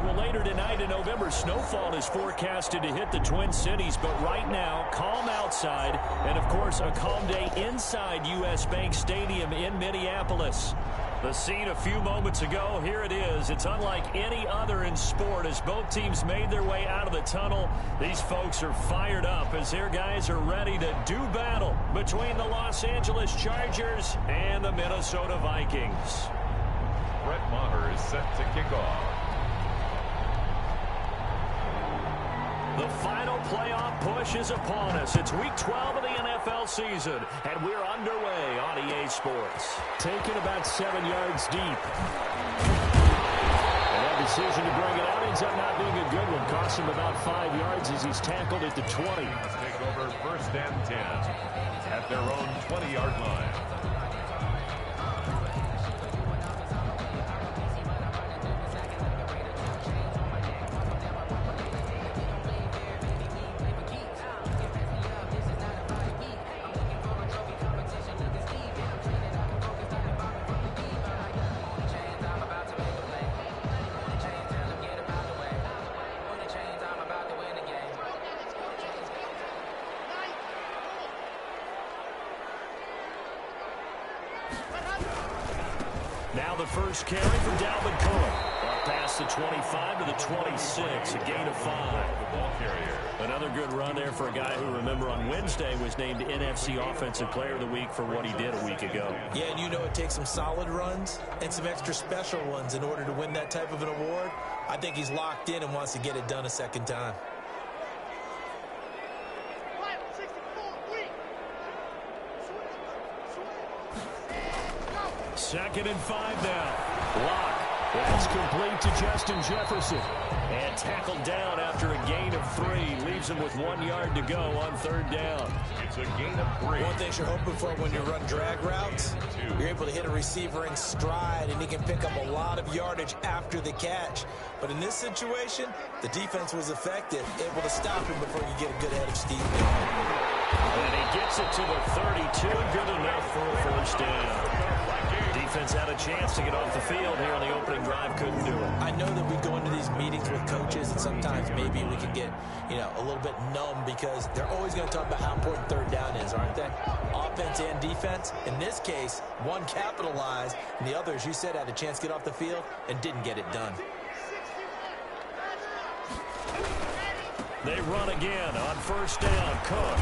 Well, later tonight in November, snowfall is forecasted to hit the Twin Cities, but right now, calm outside, and of course, a calm day inside U.S. Bank Stadium in Minneapolis. The scene a few moments ago, here it is. It's unlike any other in sport as both teams made their way out of the tunnel. These folks are fired up as their guys are ready to do battle between the Los Angeles Chargers and the Minnesota Vikings. Brett Maher is set to kick off. The final playoff push is upon us. It's week 12 of the NFL season, and we're underway on EA Sports. Taken about 7 yards deep. And that decision to bring it out ends up not being a good one. Costs him about 5 yards as he's tackled at the 20. Let's take over 1st and 10 at their own 20-yard line. Now the first carry for Dalvin Cook. Up past the 25 to the 26, a gain of 5. The ball carrier. Another good run there for a guy who, remember, on Wednesday was named NFC Offensive Player of the Week for what he did a week ago. Yeah, and you know it takes some solid runs and some extra special ones in order to win that type of an award. I think he's locked in and wants to get it done a second time. Second and 5 now. Lock. That's complete to Justin Jefferson. And tackled down after a gain of 3. Leaves him with 1 yard to go on 3rd down. It's a gain of 3. One thing you're hoping for when you run drag routes, you're able to hit a receiver in stride, and he can pick up a lot of yardage after the catch. But in this situation, the defense was effective, able to stop him before you get a good head of steam. And he gets it to the 32. Good enough for a 1st down. Defense had a chance to get off the field here on the opening drive, couldn't do it. I know that we go into these meetings with coaches, and sometimes maybe we can get, a little bit numb because they're always going to talk about how important 3rd down is, aren't they? Offense and defense. In this case, one capitalized, and the other, as you said, had a chance to get off the field and didn't get it done. They run again on 1st down. Cook.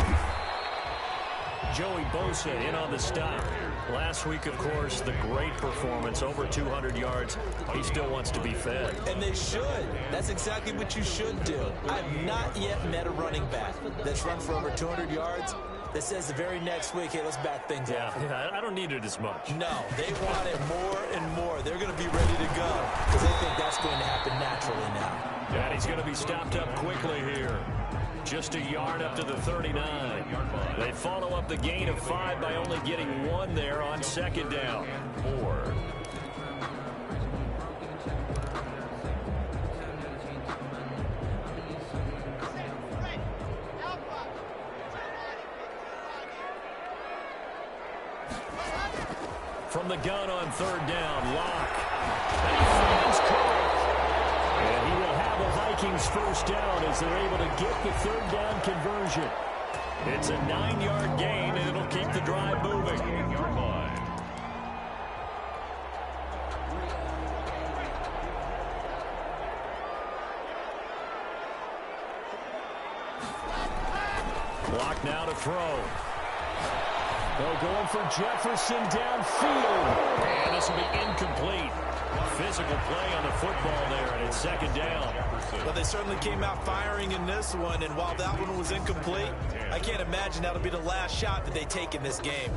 Joey Bosa in on the stop. Last week, of course, the great performance, over 200 yards. He still wants to be fed. And they should. That's exactly what you should do. I've not yet met a running back that's run for over 200 yards that says the very next week, hey, let's back things up. Yeah, I don't need it as much. No, they want it more and more. They're going to be ready to go because they think that's going to happen naturally now. And he's going to be stopped up quickly here. Just a yard up to the 39. They follow up the gain of 5 by only getting 1 there on 2nd down. 4. From the gun on 3rd down, Lock. And he finds Cook. And he will have a Vikings 1st down as they're able to get the 3rd down conversion. It's a 9-yard gain, and it'll keep the drive moving. 8-yard line. Clock now to throw. They're going for Jefferson downfield. And this will be incomplete. Physical play on the football there, and it's 2nd down. Well, they certainly came out firing in this one, and while that one was incomplete, I can't imagine that'll be the last shot that they take in this game.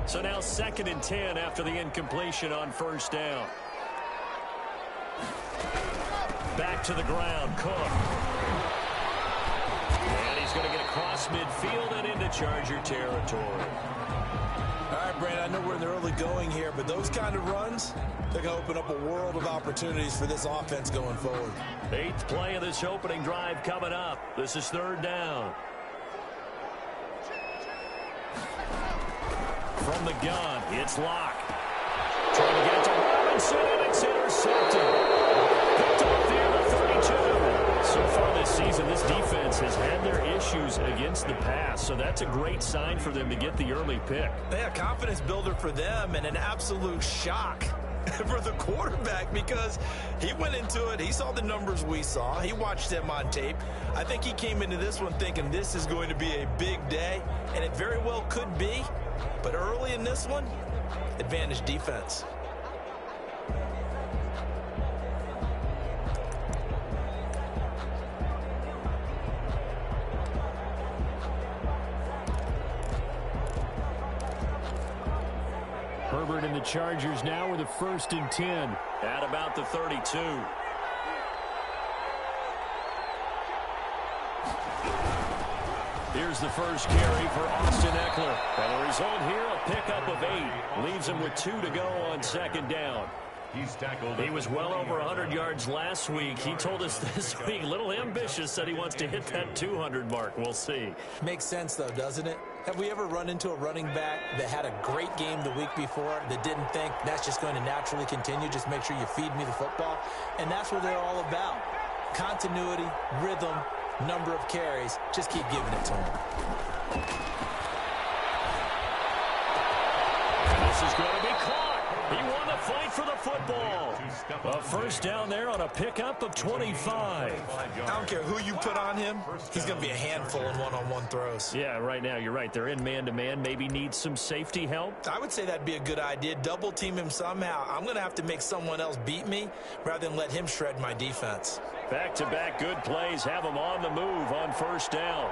So now 2nd and 10 after the incompletion on 1st down. Back to the ground, Cook. And he's going to get across midfield and into Charger territory. All right, Brandon, I know we're in the early going here, but those kind of runs, they're going to open up a world of opportunities for this offense going forward. 8th play of this opening drive coming up. This is 3rd down. From the gun, it's Lock. Trying to get it to so that's a great sign for them to get the early pick. Yeah, confidence builder for them and an absolute shock for the quarterback because he went into it. He saw the numbers we saw. He watched them on tape. I think he came into this one thinking this is going to be a big day, and it very well could be. But early in this one, advantage defense. Herbert and the Chargers now with a 1st and 10 at about the 32. Here's the first carry for Austin Eckler. And the result here, a pickup of 8. Leaves him with 2 to go on 2nd down. He's tackled. He was well over 100 yards last week. He told us this week, a little ambitious, said he wants to hit that 200 mark. We'll see. Makes sense, though, doesn't it? Have we ever run into a running back that had a great game the week before that didn't think that's just going to naturally continue? Just make sure you feed me the football. And that's what they're all about. Continuity, rhythm, number of carries. Just keep giving it to him. This is going to be caught. He won the fight for the football. A 1st down there on a pickup of 25. I don't care who you put on him. He's going to be a handful in one-on-one throws. Yeah, right now you're right. They're in man-to-man. Maybe needs some safety help. I would say that'd be a good idea. Double team him somehow. I'm going to have to make someone else beat me rather than let him shred my defense. Back-to-back good plays have him on the move on 1st down.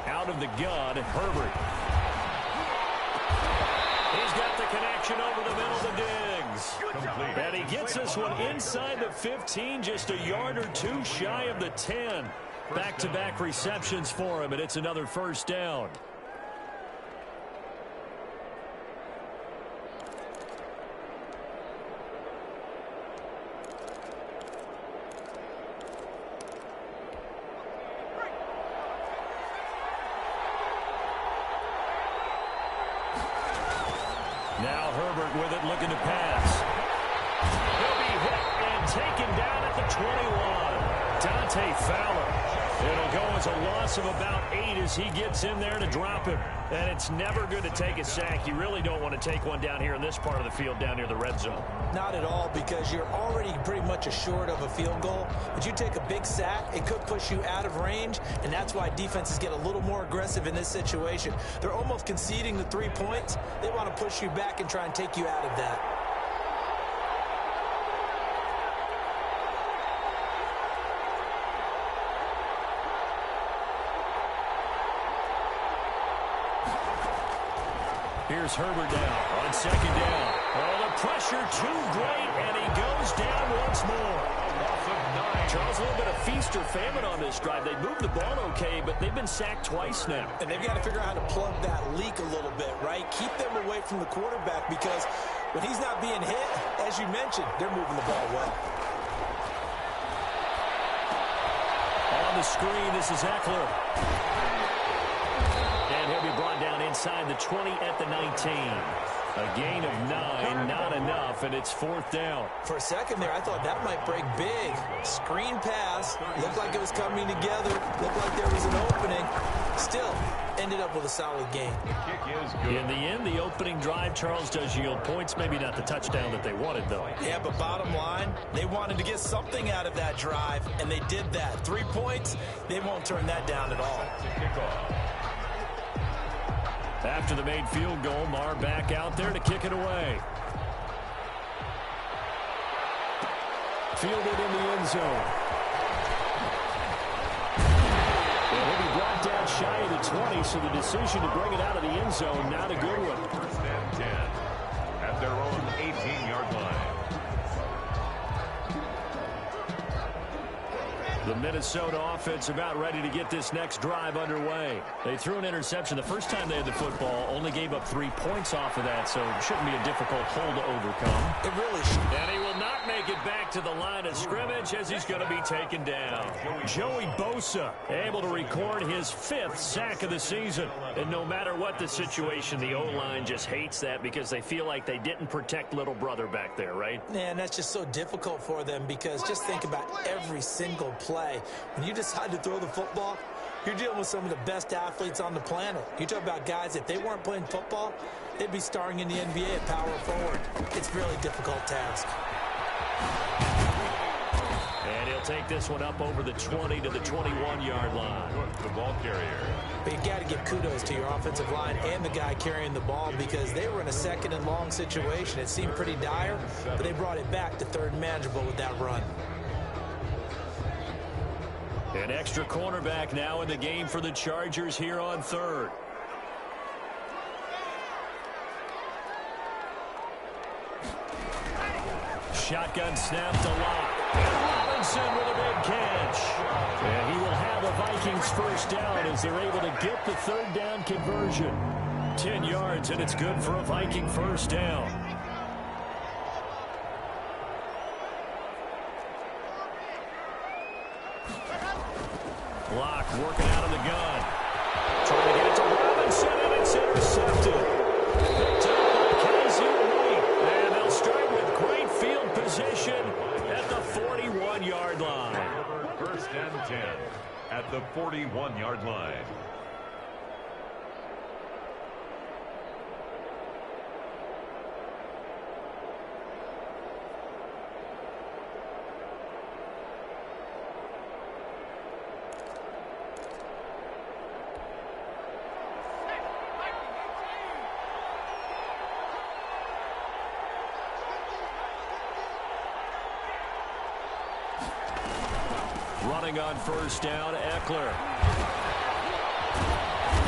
Out of the gun, Herbert. He's got the connection over the middle to Diggs. And he gets this one inside the 15, just a yard or 2 shy of the 10. Back-to-back receptions for him, and it's another 1st down. Now Herbert with it, looking to pass. He'll be hit and taken down at the 21. Dante Fowler. It'll go as a loss of about 8 as he gets in there to drop him. And it's never good to take a sack. You really don't want to take one down here in this part of the field down near the red zone. Not at all, because you're already pretty much assured of a field goal. But you take a big sack, it could push you out of range, and that's why defenses get a little more aggressive in this situation. They're almost conceding the 3 points. They want to push you back and try and take you out of that. Here's Herbert now on 2nd down. Oh, the pressure too great, and he goes down once more. Charles, a little bit of feast or famine on this drive. They moved the ball okay, but they've been sacked twice now. And they've got to figure out how to plug that leak a little bit, right? Keep them away from the quarterback, because when he's not being hit, as you mentioned, they're moving the ball well. On the screen, this is Eckler. And he'll be brought down inside the 20 at the 19. A gain of 9, not enough, and it's 4th down. For a second there, I thought that might break big. Screen pass. Looked like it was coming together. Looked like there was an opening. Still, ended up with a solid game. In the end, the opening drive, Charles, does yield points. Maybe not the touchdown that they wanted, though. Yeah, but bottom line, they wanted to get something out of that drive, and they did that. 3 points, they won't turn that down at all. After the made field goal, Marr back out there to kick it away. Fielded in the end zone. And he'll be brought down shy of the 20, so the decision to bring it out of the end zone, not a good one. 1st and 10 at their own 18-yard line. The Minnesota offense about ready to get this next drive underway. They threw an interception the first time they had the football, only gave up 3 points off of that, so it shouldn't be a difficult hole to overcome. It really should. And he will not make make it back to the line of scrimmage as he's going to be taken down. Joey Bosa able to record his 5th sack of the season. And no matter what the situation, the O-line just hates that because they feel like they didn't protect little brother back there, right? Man, that's just so difficult for them because just think about every single play. When you decide to throw the football, you're dealing with some of the best athletes on the planet. You talk about guys, if they weren't playing football, they'd be starring in the NBA at power forward. It's a really difficult task. And he'll take this one up over the 20 to the 21-yard line. The ball carrier. But you got to give kudos to your offensive line and the guy carrying the ball because they were in a 2nd and long situation. It seemed pretty dire, but they brought it back to 3rd and manageable with that run. An extra cornerback now in the game for the Chargers here on 3rd. Shotgun snap to Locke. And Robinson with a big catch. And he will have the Vikings first down as they're able to get the 3rd down conversion. 10 yards, and it's good for a Viking first down. Locke working out of the gun. Trying to get it to Robinson, and it's intercepted. Picked up by Casey White. And they'll start with great field position at the 41-yard line. 1st and 10 at the 41-yard line. Running on first down, Eckler.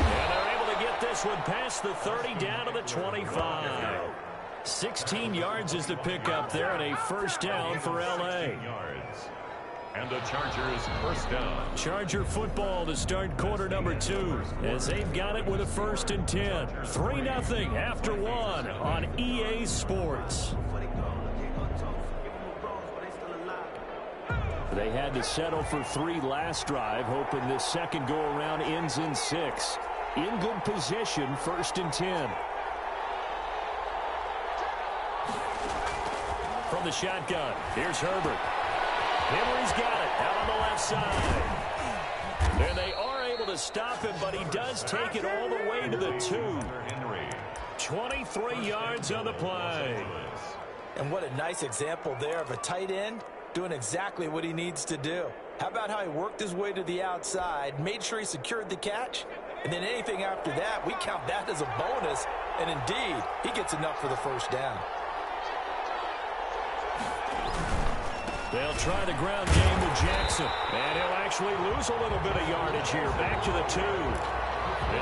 And they're able to get this one past the 30 down to the 25. 16 yards is the pickup there and a first down for L.A. And the Chargers first down. Charger football to start quarter number 2 as they've got it with a 1st and 10. 3-0 after 1 on EA Sports. They had to settle for 3 last drive, hoping this second go-around ends in 6. In good position, 1st and 10. From the shotgun, here's Herbert. Henry's got it out on the left side. And they are able to stop him, but he does take it all the way to the 2. 23 yards on the play. And what a nice example there of a tight end doing exactly what he needs to do. How about how he worked his way to the outside, made sure he secured the catch, and then anything after that, we count that as a bonus, and indeed, he gets enough for the first down. They'll try the ground game with Jackson, and he'll actually lose a little bit of yardage here, back to the 2.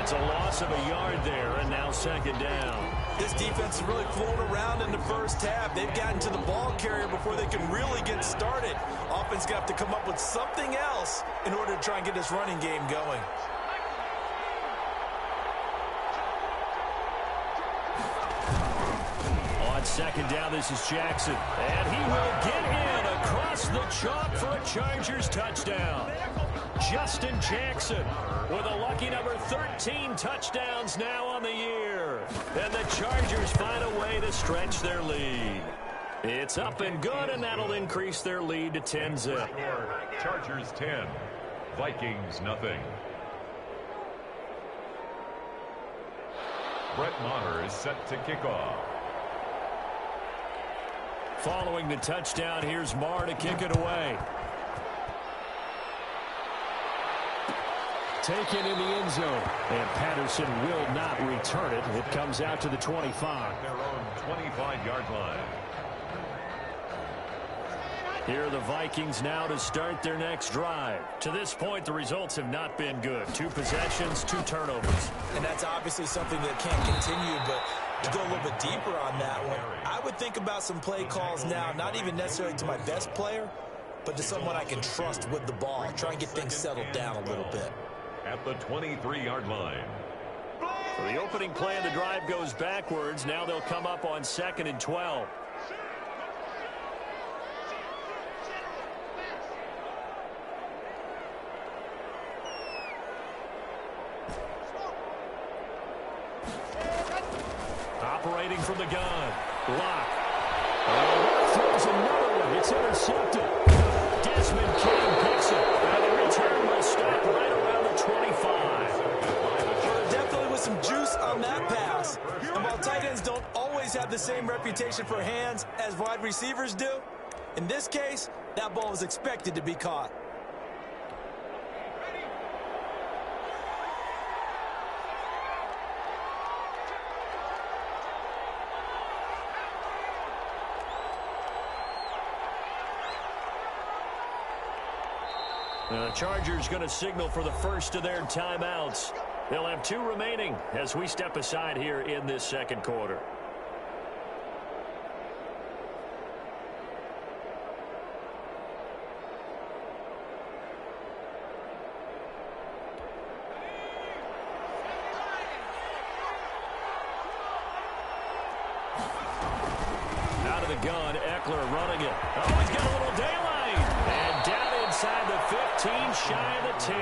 It's a loss of a yard there, and now 2nd down. This defense is really flown around in the first half. They've gotten to the ball carrier before they can really get started. Offense got to come up with something else in order to try and get this running game going. On 2nd down, this is Jackson. And he will get in across the chalk for a Chargers touchdown. Justin Jackson with a lucky number 13 touchdowns now on the year. And the Chargers find a way to stretch their lead. It's up and good, and that'll increase their lead to 10-zip. Chargers 10, Vikings nothing. Brett Maher is set to kick off. Following the touchdown, here's Maher to kick it away. Taken in the end zone, and Patterson will not return it. It comes out to the 25. Their own 25-yard line. Here are the Vikings now to start their next drive. To this point, the results have not been good. 2 possessions, 2 turnovers. And that's obviously something that can't continue, but to go a little bit deeper on that one, I would think about some play calls now, not even necessarily to my best player, but to someone I can trust with the ball. Try and get things settled down a little bit. At the 23-yard line. So the opening play of the drive goes backwards. Now they'll come up on 2nd and 12. waiting from the gun. Lock. Throws another one. It's intercepted. Desmond King picks it. And the return will stop right around the 25. There definitely was some juice on that pass. And while tight ends don't always have the same reputation for hands as wide receivers do, in this case, that ball was expected to be caught. The Chargers going to signal for the first of their timeouts. They'll have 2 remaining as we step aside here in this second quarter. Out of the gun, Eckler running it. Oh, he's got a little daylight. And down inside the 15, shy of the 10.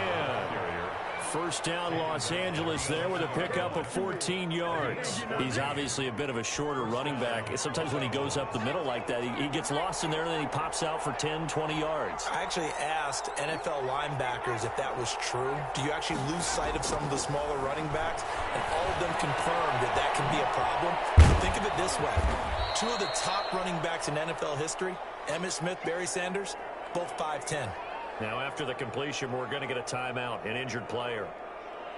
First down, Los Angeles there with a pickup of 14 yards. He's obviously a bit of a shorter running back. Sometimes when he goes up the middle like that, he gets lost in there and then he pops out for 10, 20 yards. I actually asked NFL linebackers if that was true. Do you actually lose sight of some of the smaller running backs? And all of them confirmed that that can be a problem. Think of it this way. 2 of the top running backs in NFL history, Emmitt Smith, Barry Sanders, both 5'10". Now after the completion, we're going to get a timeout, an injured player.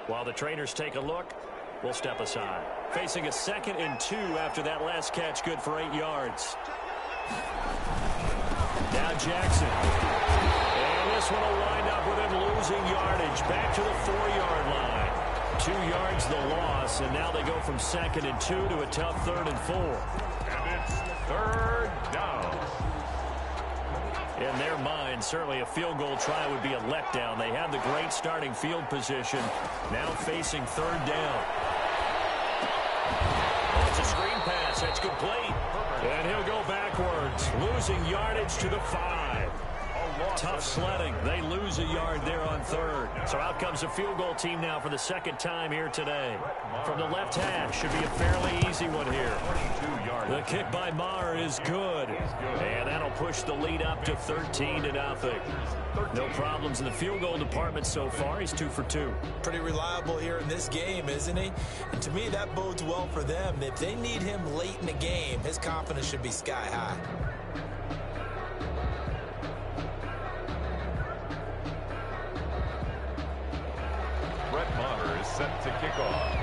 While the trainers take a look, we'll step aside. Facing a 2nd and 2 after that last catch, good for 8 yards. Now Jackson. And this one will wind up with him losing yardage. Back to the 4-yard line. 2 yards the loss, and now they go from 2nd and 2 to a tough 3rd and 4. And it's 3rd down. In their mind, certainly a field goal try would be a letdown. They have the great starting field position. Now facing 3rd down. Oh, it's a screen pass. That's complete. And he'll go backwards, losing yardage to the 5. Tough sledding. They lose a yard there on 3rd. So out comes a field goal team now for the 2nd time here today. From the left hash, should be a fairly easy one here. The kick by Maher is good. And that'll push the lead up to 13-0. No problems in the field goal department so far. He's 2 for 2. Pretty reliable here in this game, isn't he? And to me, that bodes well for them. If they need him late in the game, his confidence should be sky high. Set to kick off.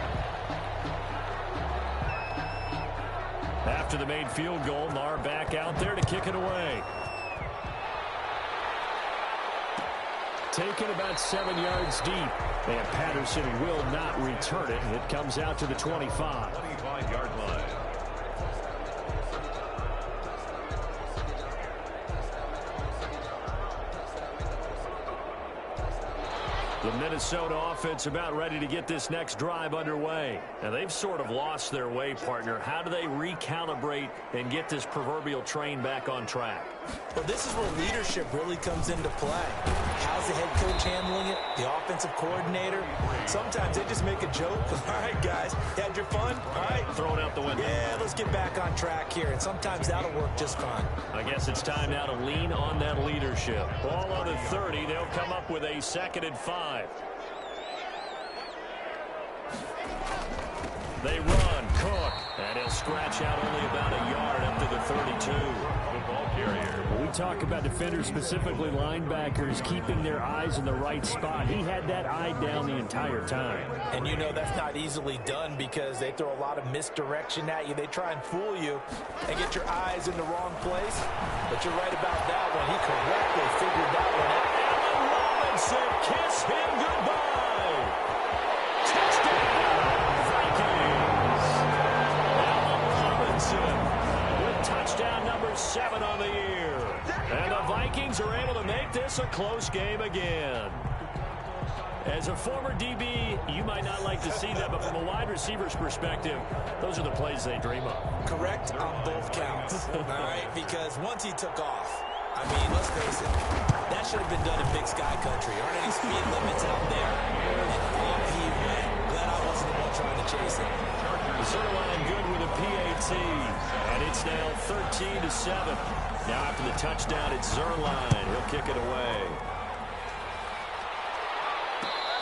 After the made field goal, Maher back out there to kick it away. Taken about 7 yards deep. And Patterson will not return it. It comes out to the 25. 25-yard line. The Minnesota offense about ready to get this next drive underway. Now, they've sort of lost their way, partner. How do they recalibrate and get this proverbial train back on track? Well, this is where leadership really comes into play. How's the head coach handling it? The offensive coordinator? Sometimes they just make a joke. All right, guys, you had your fun? All right. Throw it out the window. Yeah, let's get back on track here. And sometimes that'll work just fine. I guess it's time now to lean on that leadership. Ball on the 30. They'll come up with a 2nd and 5. They run, Cook, and he'll scratch out only about a yard up to the 32. The ball carrier. We talk about defenders, specifically linebackers, keeping their eyes in the right spot. He had that eye down the entire time. And you know that's not easily done because they throw a lot of misdirection at you. They try and fool you and get your eyes in the wrong place. But you're right about that one. He correctly figured that one out. Allen Robinson, kiss him goodbye. Touchdown, Vikings. Allen Robinson with touchdown number 7 on the year. And the Vikings are able to make this a close game again. As a former DB, you might not like to see that, but from a wide receiver's perspective, those are the plays they dream of. Correct on both counts. All right, because once he took off, I mean, let's face it, that should have been done in Big Sky Country. Aren't any speed limits out there? And off he went. Glad I wasn't the one trying to chase him. Zerline good with a PAT. And it's now 13-7. Now after the touchdown, it's Zerline. He'll kick it away.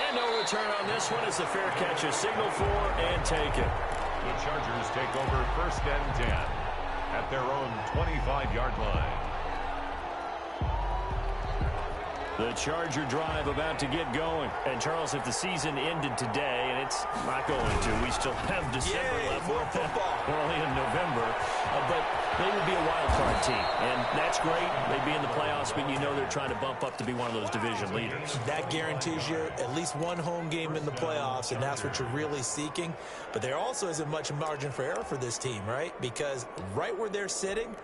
And no return on this one as the fair catch is signaled for and taken. The Chargers take over 1st and 10 at their own 25-yard line. The Charger drive about to get going. And, Charles, if the season ended today, and it's not going to, we still have December left. More football. We're only in November. But they would be a wild card team. And that's great. They'd be in the playoffs, but you know they're trying to bump up to be one of those division leaders. That guarantees you at least one home game in the playoffs, and that's what you're really seeking. But there also isn't much margin for error for this team, right? Because right where they're sitting,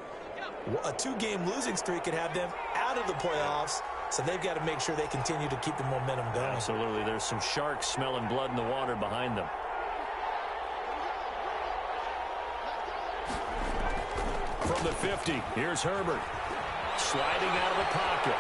a 2-game losing streak could have them out of the playoffs. So they've got to make sure they continue to keep the momentum going. Absolutely. There's some sharks smelling blood in the water behind them. From the 50, here's Herbert. Sliding out of the pocket.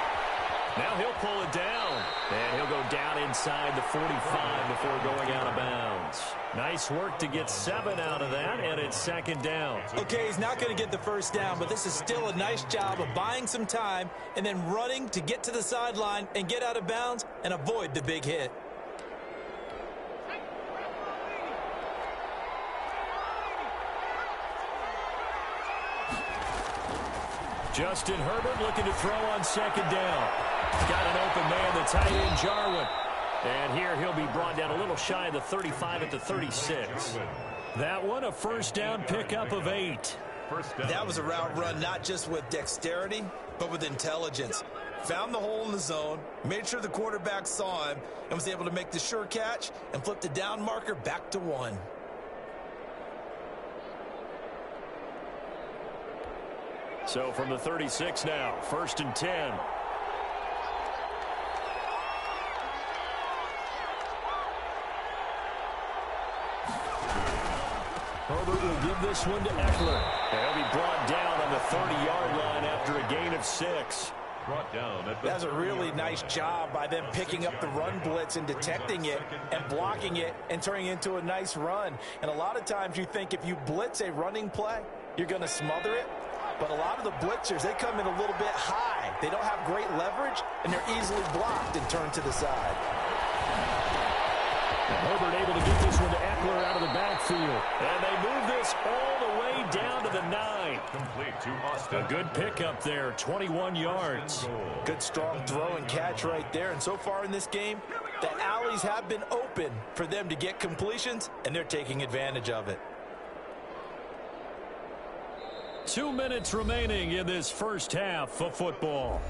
Now he'll pull it down. And he'll go down inside the 45 before going out of bounds. Nice work to get 7 out of that, and it's 2nd down. Okay, he's not going to get the 1st down, but this is still a nice job of buying some time and then running to get to the sideline and get out of bounds and avoid the big hit. Justin Herbert looking to throw on 2nd down. Got an open man, the tight end, Jarwin. And here he'll be brought down a little shy of the 35 at the 36. That one, a 1st down pickup of 8. That was a route run not just with dexterity, but with intelligence. Found the hole in the zone, made sure the quarterback saw him, and was able to make the sure catch and flip the down marker back to 1. So from the 36 now, 1st and 10. Herbert will give this one to Eckler. He'll be brought down on the 30-yard line after a gain of 6. Brought down at the That's a really nice job by them picking up the run blitz and detecting it and blocking it and turning it into a nice run. And a lot of times you think if you blitz a running play, you're going to smother it. But a lot of the blitzers, they come in a little bit high. They don't have great leverage, and they're easily blocked and turned to the side. Herbert able to get this one to Eckler out of the backfield. And they move this all the way down to the 9. complete to Austin. A good pickup there, 21 yards. Good strong throw and catch right there. And so far in this game, the alleys have been open for them to get completions, and they're taking advantage of it. 2 minutes remaining in this first half of football.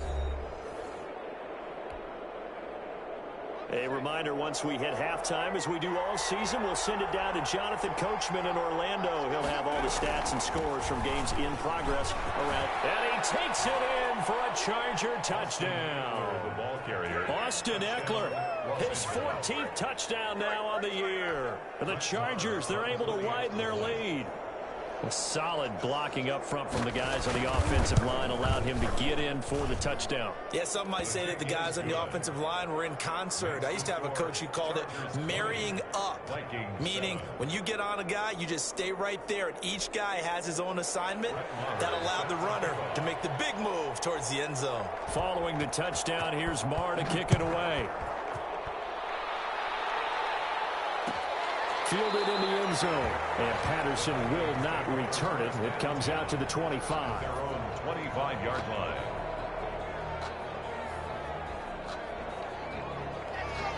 A reminder, once we hit halftime, as we do all season, we'll send it down to Jonathan Coachman in Orlando. He'll have all the stats and scores from games in progress around. And he takes it in for a Charger touchdown. The ball carrier. Austin Eckler, his 14th touchdown now on the year. And the Chargers, they're able to widen their lead. A solid blocking up front from the guys on the offensive line allowed him to get in for the touchdown. Yeah, some might say that the guys on the offensive line were in concert. I used to have a coach who called it marrying up, meaning when you get on a guy, you just stay right there, and each guy has his own assignment. That allowed the runner to make the big move towards the end zone. Following the touchdown, here's Marr to kick it away. Fielded in the end zone, and Patterson will not return it. It comes out to the 25. Their own 25-yard line.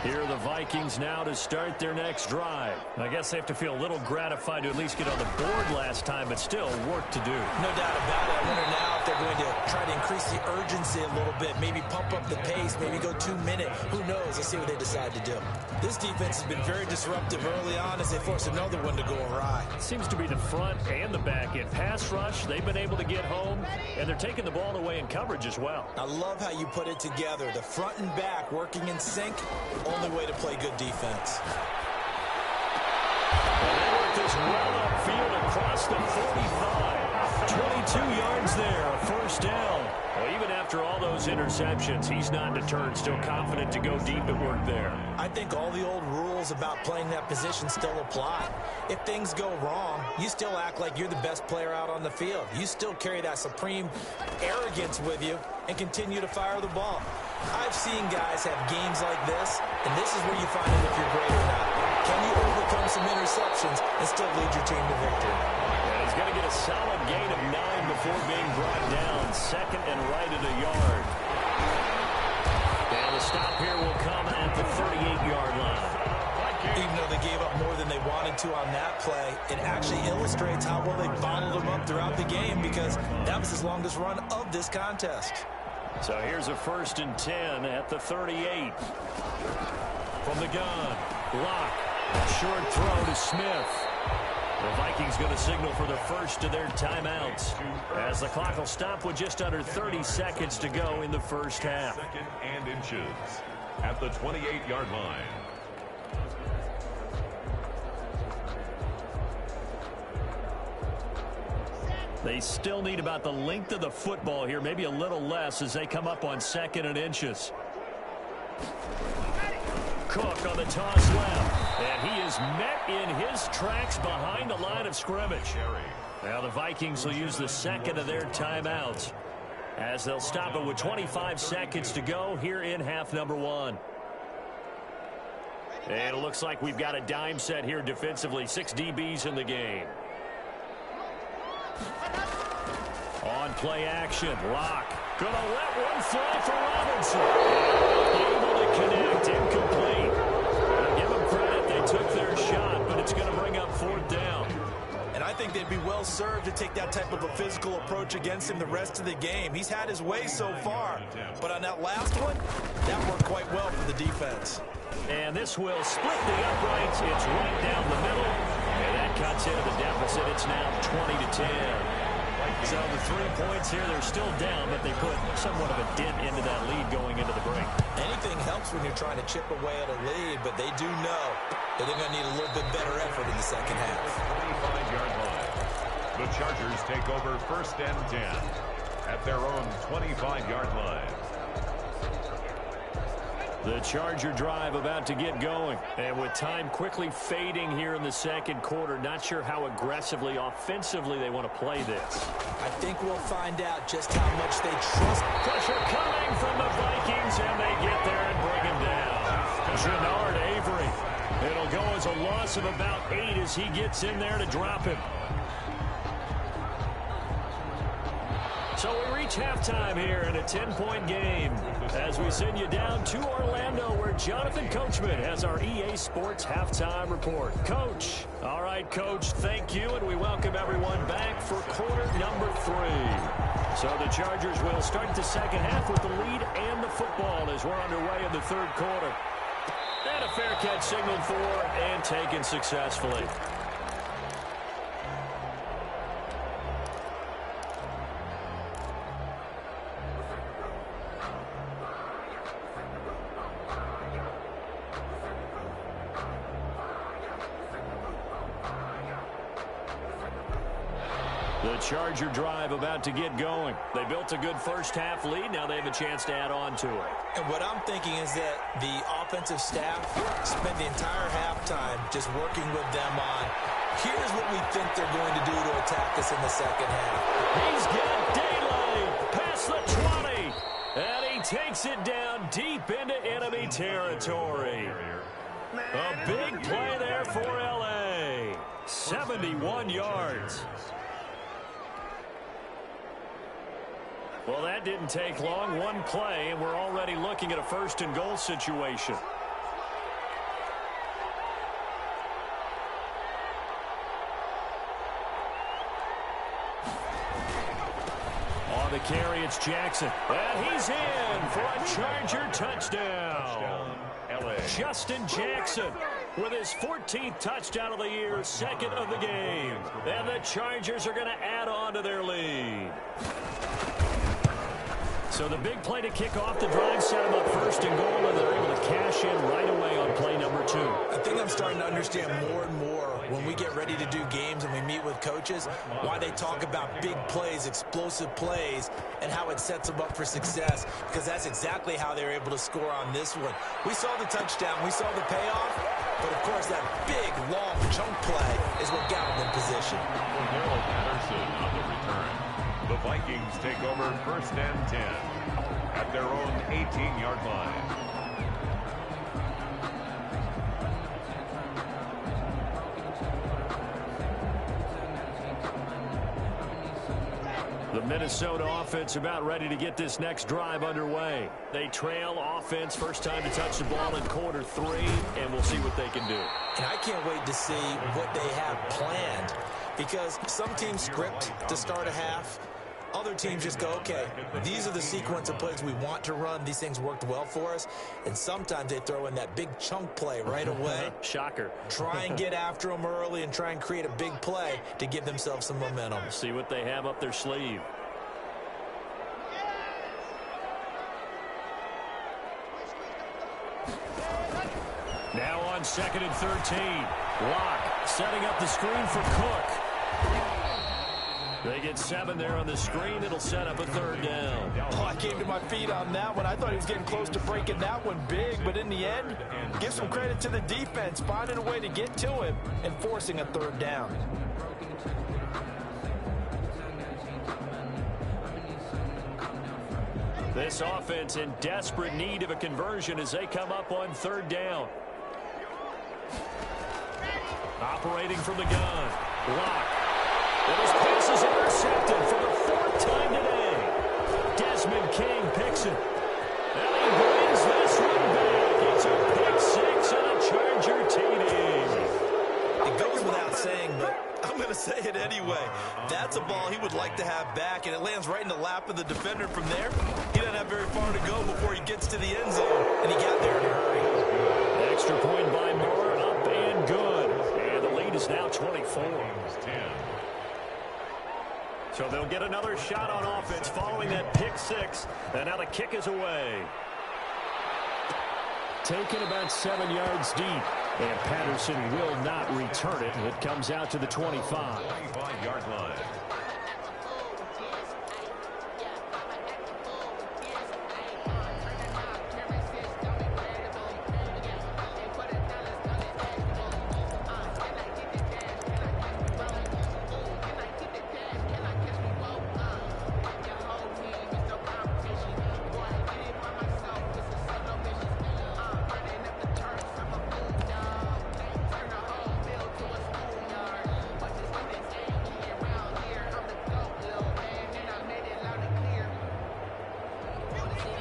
Here are the Vikings now to start their next drive. I guess they have to feel a little gratified to at least get on the board last time, but still work to do. No doubt about it. I wonder now if they're going to try to increase the urgency a little bit, maybe pump up the pace, maybe go 2 minute. Who knows? Let's see what they decide to do. This defense has been very disruptive early on as they force another one to go awry. Seems to be the front and the back end. Pass rush, they've been able to get home, and they're taking the ball away in coverage as well. I love how you put it together. The front and back working in sync, only way to play good defense. And they work this well upfield across the 45. 22 yards there, a first down. Well, even after all those interceptions, he's not deterred, still confident to go deep at work there. I think all the old rules about playing that position still apply. If things go wrong, you still act like you're the best player out on the field. You still carry that supreme arrogance with you and continue to fire the ball. I've seen guys have games like this, and this is where you find out if you're great or not. Can you overcome some interceptions and still lead your team to victory? And he's going to get a solid gain of 9 before being brought down. Second and right at a yard. And the stop here will come at the 38-yard line. Even though they gave up more than they wanted to on that play, it actually illustrates how well they bottled them up throughout the game, because that was his longest run of this contest. So here's a 1st and 10 at the 38. From the gun, Locke. Short throw to Smith. The Vikings going to signal for the first of their timeouts, as the clock will stop with just under 30 seconds to go in the first half. 2nd and inches at the 28-yard line. They still need about the length of the football here, maybe a little less, as they come up on 2nd and inches. Cook on the toss left, and he is met in his tracks behind the line of scrimmage. Now the Vikings will use the second of their timeouts, as they'll stop it with 25 seconds to go here in half number 1. And it looks like we've got a dime set here defensively. 6 DBs in the game. On play action, Locke gonna let one fly for Robinson. Able to connect, incomplete. I'll give them credit, they took their shot, but it's going to bring up 4th down. And I think they'd be well served to take that type of a physical approach against him the rest of the game. He's had his way so far, but on that last one, that worked quite well for the defense. And this will split the uprights. It's right down the middle, and that cuts into the deficit. It's now 20-10. So the 3 points here, they're still down, but they put somewhat of a dent into that lead going into the break. Anything helps when you're trying to chip away at a lead, but they do know that they're going to need a little bit better effort in the second half. 25-yard line. The Chargers take over 1st and 10 at their own 25-yard line. The Charger drive about to get going. And with time quickly fading here in the second quarter, not sure how aggressively, offensively they want to play this. I think we'll find out just how much they trust. Pressure coming from the Vikings, and they get there and bring him down. Gennard Avery. It'll go as a loss of about 8 as he gets in there to drop him. So we reach halftime here in a 10-point game as we send you down to Orlando, where Jonathan Coachman has our EA Sports halftime report. Coach. All right, Coach, thank you, and we welcome everyone back for quarter number 3. So the Chargers will start the second half with the lead and the football as we're underway in the third quarter. And a fair catch signaled for and taken successfully. The Charger drive about to get going. They built a good first half lead. Now they have a chance to add on to it. And what I'm thinking is that the offensive staff spent the entire halftime just working with them on, here's what we think they're going to do to attack us in the second half. He's got daylight past the 20. And he takes it down deep into enemy territory. A big play there for L.A. 71 yards. Well, that didn't take long. One play, and we're already looking at a 1st and goal situation. On the carry, it's Jackson. And he's in for a Charger touchdown. Justin Jackson with his 14th touchdown of the year, 2nd of the game. And the Chargers are going to add on to their lead. So the big play to kick off the drive set them up 1st and goal, and they're able to cash in right away on play number 2. I think I'm starting to understand more and more when we get ready to do games and we meet with coaches, why they talk about big plays, explosive plays, and how it sets them up for success, because that's exactly how they're able to score on this one. We saw the touchdown. We saw the payoff. But, of course, that big, long chunk play is what got them in position. Patterson on the return. The Vikings take over 1st and 10 at their own 18-yard line. The Minnesota offense about ready to get this next drive underway. They trail offense, first time to touch the ball in quarter 3, and we'll see what they can do. And I can't wait to see what they have planned, because some teams script to start a half. Other teams just go, okay, these are the sequence of plays we want to run. These things worked well for us. And sometimes they throw in that big chunk play right away. Shocker. Try and get after them early and try and create a big play to give themselves some momentum. See what they have up their sleeve. Now on 2nd and 13. Locke setting up the screen for Cook. They get 7 there on the screen. It'll set up a 3rd down. Oh, I came to my feet on that one. I thought he was getting close to breaking that one big, but in the end, give some credit to the defense, finding a way to get to him and forcing a 3rd down. This offense in desperate need of a conversion as they come up on 3rd down. Operating from the gun. Locke. And his pass is intercepted for the 4th time today. Desmond King picks it. And he brings this one back. It's a pick 6 and a Charger TD. It goes without saying, but I'm going to say it anyway. That's a ball he would like to have back, and it lands right in the lap of the defender from there. He doesn't have very far to go before he gets to the end zone, and he got there in a hurry. Extra point by Moore, up and good. And the lead is now 24. So they'll get another shot on offense following that pick 6. And now the kick is away. Taken about 7 yards deep. And Patterson will not return it. It comes out to the 25. 25-yard line.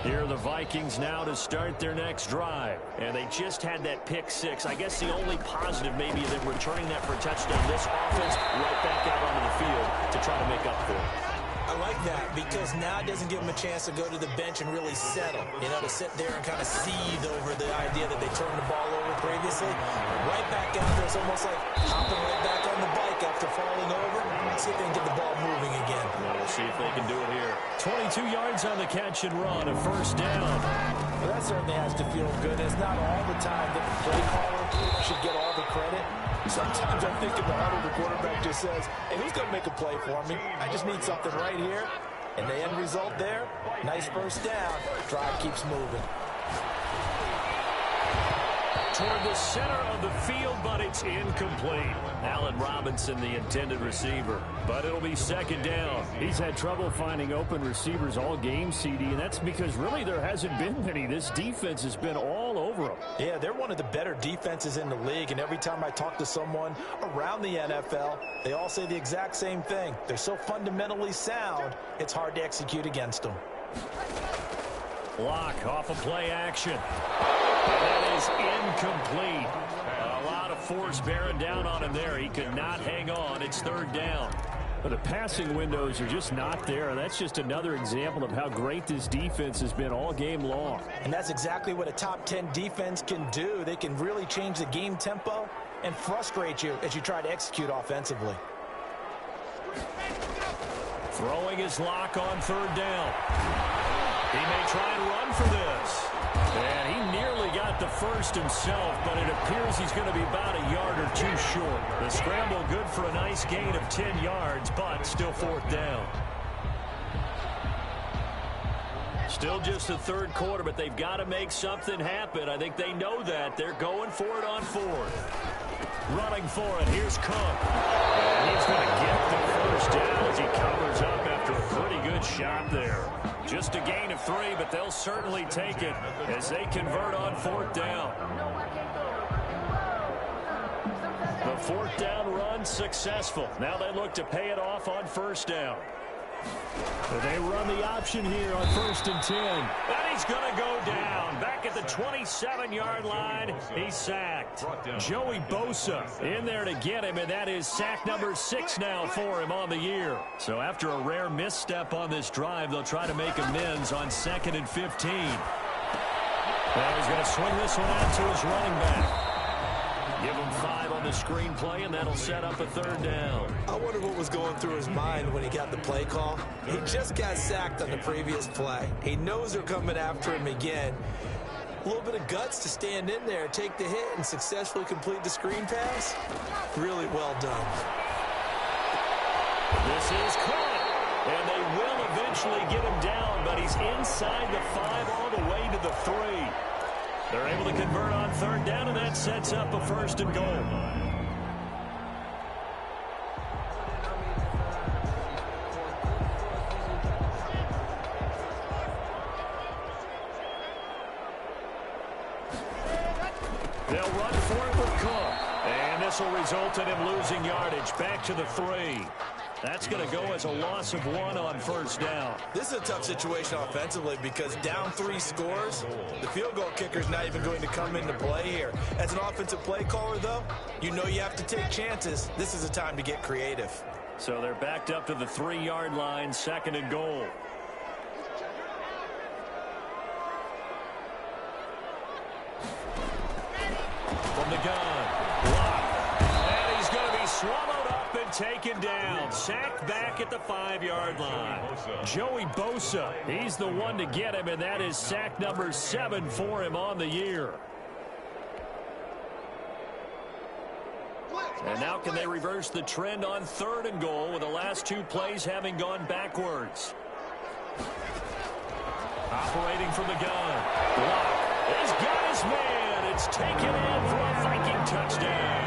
Here are the Vikings now to start their next drive. And they just had that pick 6. I guess the only positive maybe is that returning that for a touchdown. This offense right back out onto the field to try to make up for it. I like that because now it doesn't give them a chance to go to the bench and really settle. You know, to sit there and kind of seethe over the idea that they turned the ball over previously. Right back out there, it's almost like hopping right back on the bike after falling over. See if they can get the ball moving again. We'll see if they can do it here. 22 yards on the catch and run, a 1st down. Well, that certainly has to feel good. It's not all the time that the play caller should get all the credit. Sometimes I think in the huddle, the quarterback just says, hey, who's going to make a play for me? I just need something right here. And the end result there, nice 1st down. Drive keeps moving. Toward the center of the field, but it's incomplete. Allen Robinson, the intended receiver. But it'll be 2nd down. He's had trouble finding open receivers all game, CD, and that's because really there hasn't been many. This defense has been all over them. Yeah, they're one of the better defenses in the league, and every time I talk to someone around the NFL, they all say the exact same thing. They're so fundamentally sound, it's hard to execute against them. Locke off of play action. And that is incomplete. A lot of force bearing down on him there. He could not hang on. It's 3rd down. But the passing windows are just not there. That's just another example of how great this defense has been all game long. And that's exactly what a top 10 defense can do. They can really change the game tempo and frustrate you as you try to execute offensively. Throwing his Locke on 3rd down. He may try and run for this. And he nearly got got the first himself, but it appears he's going to be about a yard or two short. The scramble good for a nice gain of 10 yards, but still fourth down. Still just the third quarter, but they've got to make something happen. I think they know that. They're going for it on fourth. Running for it. Here's Cook. And he's going to get the first down as he covers up after a pretty good shot there. Just a gain of 3, but they'll certainly take it as they convert on fourth down. The fourth down run successful. Now they look to pay it off on first down. But they run the option here on 1st and 10. And he's going to go down. Back at the 27-yard line, he's sacked. Joey Bosa in there to get him, and that is sack number 6 now for him on the year. So after a rare misstep on this drive, they'll try to make amends on 2nd and 15. Now he's going to swing this one out to his running back. Give him 5 on the screenplay, and that'll set up a third down. I wonder what was going through his mind when he got the play call. He just got sacked on the previous play. He knows they're coming after him again. A little bit of guts to stand in there, take the hit, and successfully complete the screen pass. Really well done. This is caught, and they will eventually get him down, but he's inside the 5 all the way to the 3. They're able to convert on third down, and that sets up a 1st and goal. They'll run for it with Cook. And this will result in him losing yardage. Back to the 3. That's going to go as a loss of 1 on first down. This is a tough situation offensively because down 3 scores, the field goal kicker's not even going to come into play here. As an offensive play caller, though, you know you have to take chances. This is a time to get creative. So they're backed up to the 3-yard line, 2nd and goal. From the gun, blocked. And he's going to be swallowed up and taken down. Sacked back at the 5-yard line. Joey Bosa, he's the one to get him, and that is sack number 7 for him on the year. And now can they reverse the trend on 3rd and goal with the last 2 plays having gone backwards? Operating from the gun. Block. He's got his man. It's taken in for a Viking touchdown.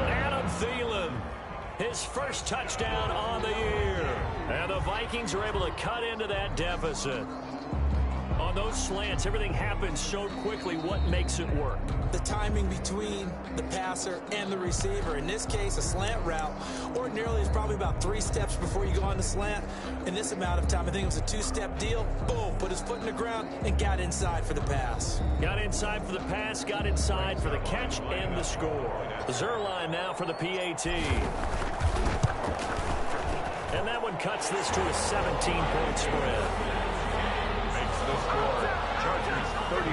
Adam Thielen, his first touchdown on the year. And the Vikings are able to cut into that deficit. On those slants, everything happens so quickly. What makes it work? The timing between the passer and the receiver. In this case, a slant route ordinarily is probably about 3 steps before you go on the slant. In this amount of time, I think it was a 2-step deal. Boom, put his foot in the ground and got inside for the pass. Got inside for the pass, got inside for the catch and the score. Zerline now for the PAT. And that one cuts this to a 17-point spread. The score, Chargers 34,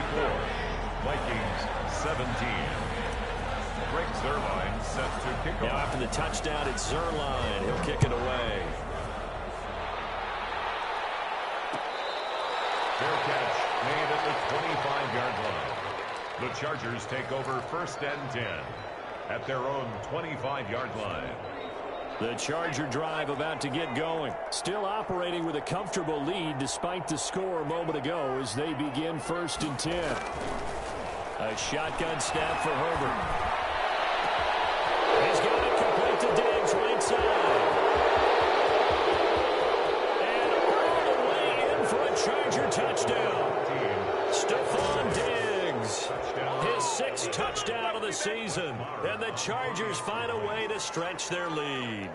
Vikings 17. Greg Zerline set to kick off. Now after the touchdown, it's Zerline. He'll kick it away. Fair catch made at the 25-yard line. The Chargers take over 1st and 10 at their own 25-yard line. The Charger drive about to get going. Still operating with a comfortable lead despite the score a moment ago as they begin 1st and 10. A shotgun snap for Herbert. He's got it complete to Diggs right side. And all the way in for a Charger touchdown. Stephon Diggs. His 6th touchdown of the season. And the Chargers find a way to stretch their lead.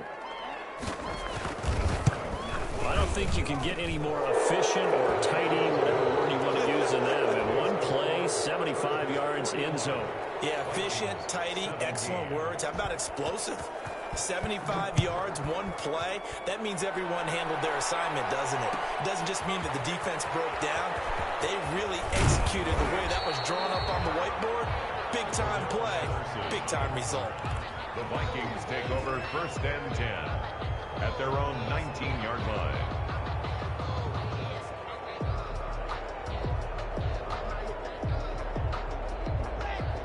I don't think you can get any more efficient or tidy, whatever word you want to use in that. In one play, 75 yards end zone. Yeah, efficient, tidy, excellent words. How about explosive? 75 yards, one play. That means everyone handled their assignment, doesn't it? It doesn't just mean that the defense broke down. They really executed the way that was drawn up on the whiteboard. Big-time play, big-time result. The Vikings take over 1st and 10 at their own 19-yard line.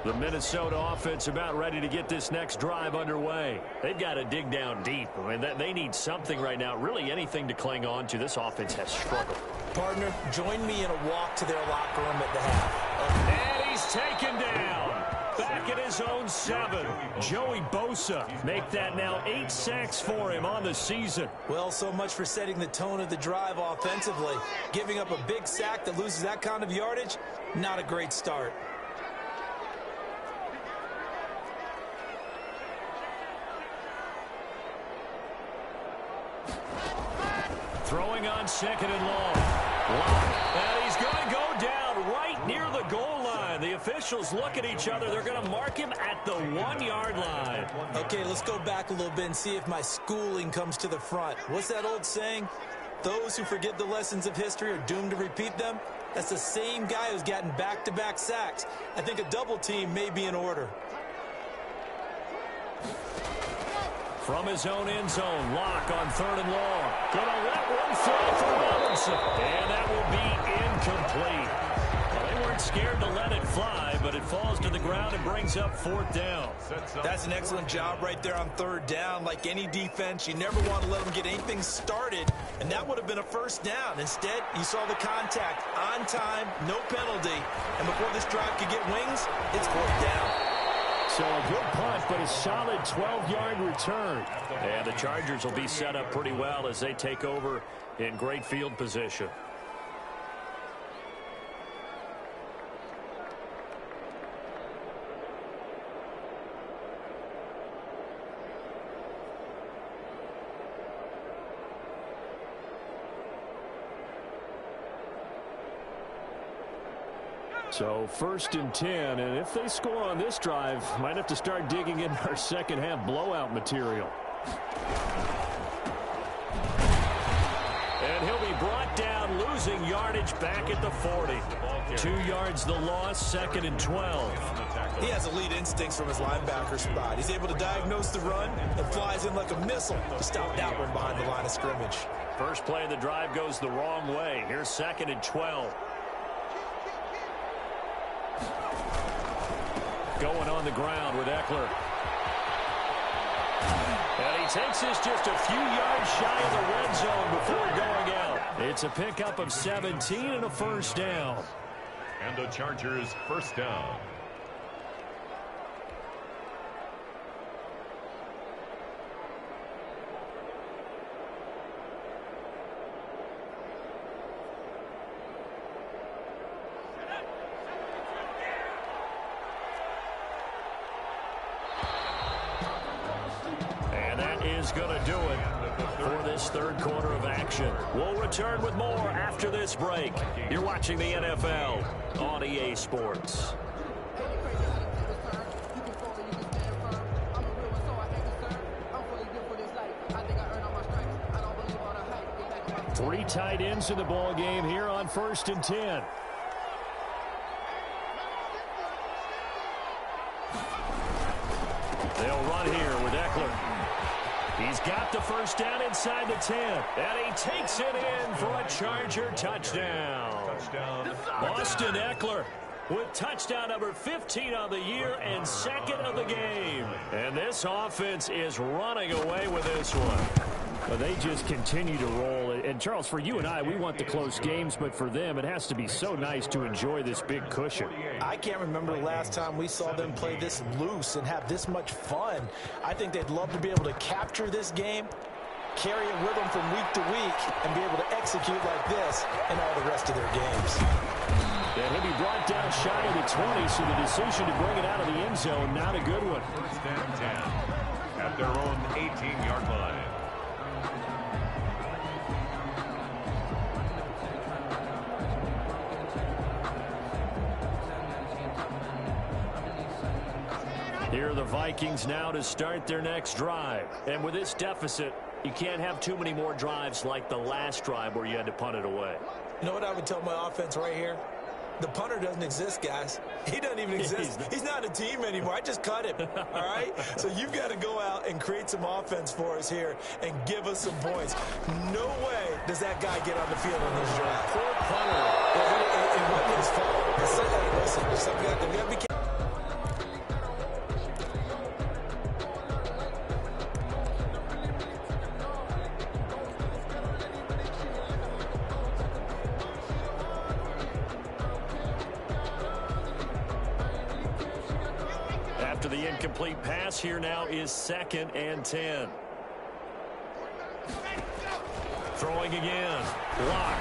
The Minnesota offense about ready to get this next drive underway. They've got to dig down deep. I mean, they need something right now, really anything to cling on to. This offense has struggled. Partner, join me in a walk to their locker room at the half. And he's taken down. Back at his own 7. Joey Bosa make that now 8 sacks for him on the season. Well, so much for setting the tone of the drive offensively. Giving up a big sack that loses that kind of yardage, not a great start. Throwing on 2nd and long. And he's going to go down right near the goal line. The officials look at each other. They're going to mark him at the 1-yard line. Okay, let's go back a little bit and see if my schooling comes to the front. What's that old saying? Those who forget the lessons of history are doomed to repeat them. That's the same guy who's gotten back-to-back sacks. I think a double team may be in order. From his own end zone, Locke on 3rd and long. Gonna let one fly for Robinson. And that will be incomplete. Well, they weren't scared to let it fly, but it falls to the ground and brings up 4th down. That's an excellent job right there on 3rd down. Like any defense, you never want to let them get anything started, and that would have been a 1st down. Instead, you saw the contact on time, no penalty, and before this drive could get wings, it's 4th down. So a good punt, but a solid 12-yard return. And the Chargers will be set up pretty well as they take over in great field position. So 1st and 10, and if they score on this drive, might have to start digging in our second half blowout material. And he'll be brought down, losing yardage back at the 40. 2 yards the loss, 2nd and 12. He has elite instincts from his linebacker spot. He's able to diagnose the run and flies in like a missile to stop that one behind the line of scrimmage. First play of the drive goes the wrong way. Here's 2nd and 12. Going on the ground with Eckler. And he takes this just a few yards shy of the red zone before going out. It's a pickup of 17 and a 1st down. And the Chargers 1st down. Is going to do it for this 3rd quarter of action. We'll return with more after this break. You're watching the NFL on EA Sports. Three tight ends in the ball game here on 1st and 10. They'll run here with Eckler. He's got the 1st down inside the 10. And he takes it in for a Charger touchdown. Austin Eckler with touchdown number 15 on the year and 2nd of the game. And this offense is running away with this one. Well, they just continue to roll. And, Charles, for you and I, we want the close games, but for them, it has to be so nice to enjoy this big cushion. I can't remember the last time we saw them play this loose and have this much fun. I think they'd love to be able to capture this game, carry it with them from week to week, and be able to execute like this in all the rest of their games. And he'll be brought down shy of the 20, so the decision to bring it out of the end zone, not a good one. 1st and 10 at their own 18-yard line. Here are the Vikings now to start their next drive. And with this deficit, you can't have too many more drives like the last drive where you had to punt it away. You know what I would tell my offense right here? The punter doesn't exist, guys. He doesn't even exist. He's not a team anymore. I just cut him, all right? So you've got to go out and create some offense for us here and give us some points. No way does that guy get on the field on this drive. Poor punter. It wasn't his fault. Listen, we got to be careful. after the incomplete pass. Here now is 2nd and 10. Throwing again. Lock.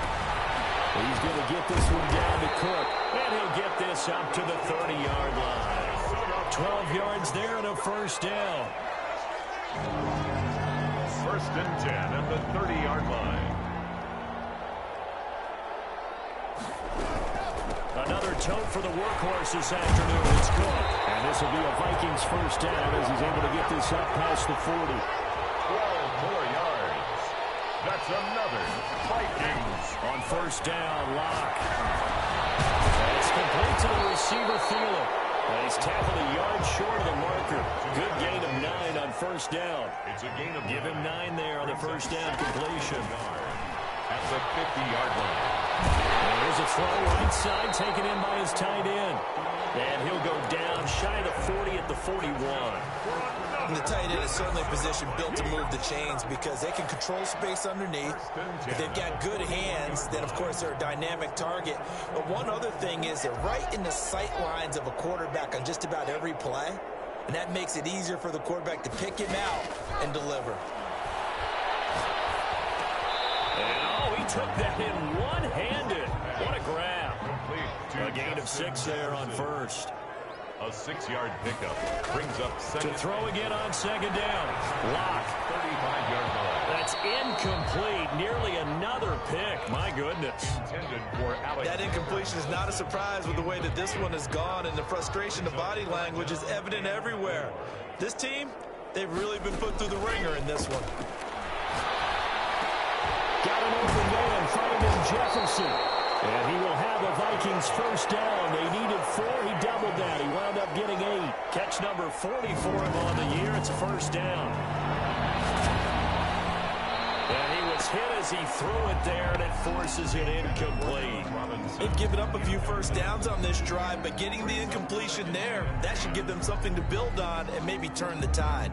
He's going to get this one down to Cook. And he'll get this up to the 30-yard line. 12 yards there and a first down. 1st and 10 at the 30-yard line. Another tote for the workhorse this afternoon. It's Cook. And this will be a Vikings first down as he's able to get this up past the 40. 12 more yards. That's another Vikings. On first down, Lock. It's complete to the receiver, Thielen. And he's tackled a yard short of the marker. Good gain of 9 on first down. It's a gain of Give him 9 there on the first down completion. At the 50-yard line. And here's a throw right side taken in by his tight end. And he'll go down shy of the 40 at the 41. And the tight end is certainly a position built to move the chains because they can control space underneath. If they've got good hands, then, of course, they're a dynamic target. But one other thing is they're right in the sight lines of a quarterback on just about every play. And that makes it easier for the quarterback to pick him out and deliver. And, oh, he took that in one-handed. What a grab. A gain of 6 there on first. A 6-yard pickup brings up second. To throw again on second down. Lock. 35-yard line. That's incomplete. Nearly another pick. My goodness. Intended for Alex. That incompletion is not a surprise with the way that this one has gone, and the frustration of body language is evident everywhere. This team, they've really been put through the ringer in this one. Got an open man, finding Jefferson. And he will have a Vikings first down. They needed 4. He doubled that. He wound up getting 8. Catch number 40 for him on the year. It's a first down. And he was hit as he threw it there, and it forces it incomplete. They've given up a few first downs on this drive, but getting the incompletion there, that should give them something to build on and maybe turn the tide.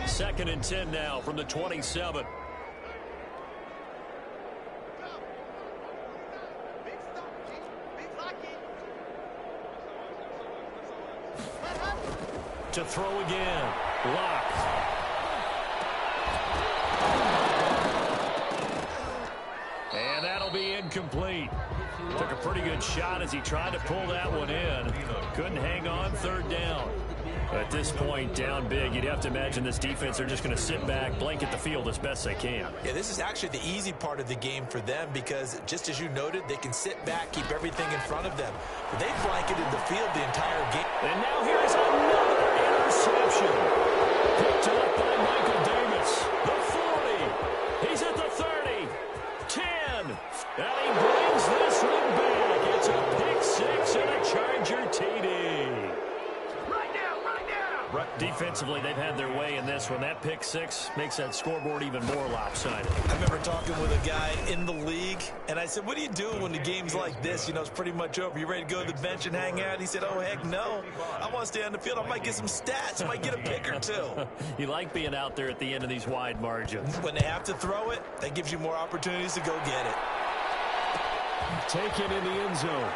2nd and 10 now from the 27. To throw again. Lock. And that'll be incomplete. Took a pretty good shot as he tried to pull that one in. Couldn't hang on. 3rd down. At this point, down big, you'd have to imagine this defense are just going to sit back, blanket the field as best they can. Yeah, this is actually the easy part of the game for them because, just as you noted, they can sit back, keep everything in front of them. But they've blanketed the field the entire game. And now here's another interception. Picked up by Michael Davis. The 40. He's at the 30. 10. And he brings this one back. It's a pick 6 and a Charger TD. Defensively, they've had their way in this one. That pick 6 makes that scoreboard even more lopsided. I remember talking with a guy in the league, and I said, what do you do when the game's like this? You know, it's pretty much over. You ready to go to the bench and hang out? He said, oh, heck no. I want to stay on the field. I might get some stats. I might get a pick or 2. You like being out there at the end of these wide margins. When they have to throw it, that gives you more opportunities to go get it. Taken in the end zone.